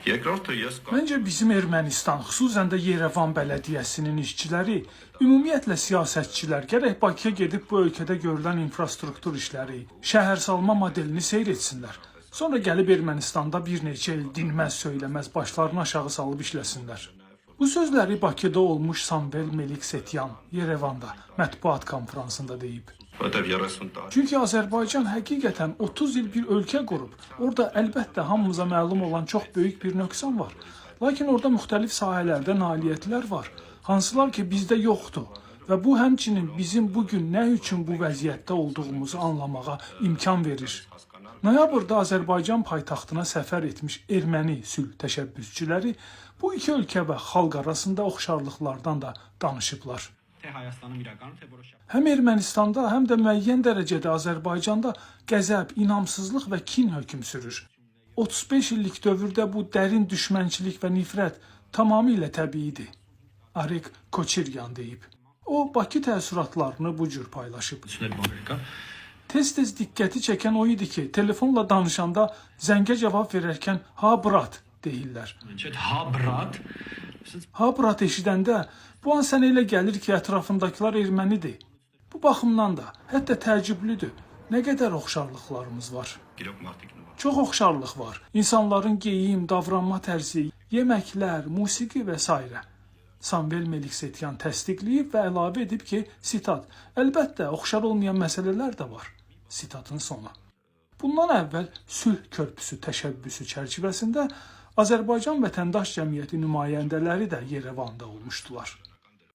Məncə bizim Ermənistan, xüsusən də Yerevan bələdiyyəsinin işçiləri, ümumiyyətlə siyasətçilər gərək Bakıya gedib bu ölkədə görülən infrastruktur işləri, şəhərsalma modelini seyr etsinlər. Sonra gəlib Ermənistanda bir neçə il dinməz söyləməz başlarını aşağı salıb işləsinlər. Bu sözləri Bakıda olmuş Samvel Meliksetyan Yerevanda mətbuat konferansında deyib. Çünki Azərbaycan həqiqətən 30 il bir ölkə qurub. Orada əlbəttə hamımıza məlum olan çox böyük bir nöqsan var. Lakin orada müxtəlif sahələrdə nailiyyətlər var, hansılar ki bizdə yoxdur. Və bu həmçinin bizim bugün nə üçün bu vəziyyətdə olduğumuzu anlamağa imkan verir. Noyabrda Azərbaycan paytaxtına səfər etmiş erməni sülh təşəbbüsçüləri bu iki ölkə və xalq arasında oxşarlıqlardan da danışıblar. Həm Ermənistanda, həm də müəyyən dərəcədə Azərbaycanda qəzəb, inamsızlıq və kin hökm sürür. 35 illik dövrdə bu dərin düşmənçilik və nifrət tamamilə təbiidir. Arek Koçiryan deyib. O, Bakı təəssüratlarını bu cür paylaşıb. Tez-tez diqqəti çəkən o idi ki, telefonla danışanda zəngə cavab verərkən ha brat deyirlər. Ha brat eşidəndə bu an sənə elə gəlir ki, ətrafındakılar ermənidir. Bu baxımdan da hətta təəccüblüdür. Nə qədər oxşarlıqlarımız var. Çox oxşarlıq var. İnsanların geyim, davranma tərzi, yeməklər, musiqi və s. Samvel Meliksetyan təsdiqləyib və əlavə edib ki, sitat, əlbəttə oxşar olmayan məsələlər də var. Sitatın sonu. Bundan əvvəl sülh körpüsü təşəbbüsü çərçivəsində Azərbaycan vətəndaş cəmiyyəti nümayəndələri də Yerevanda olmuşdular.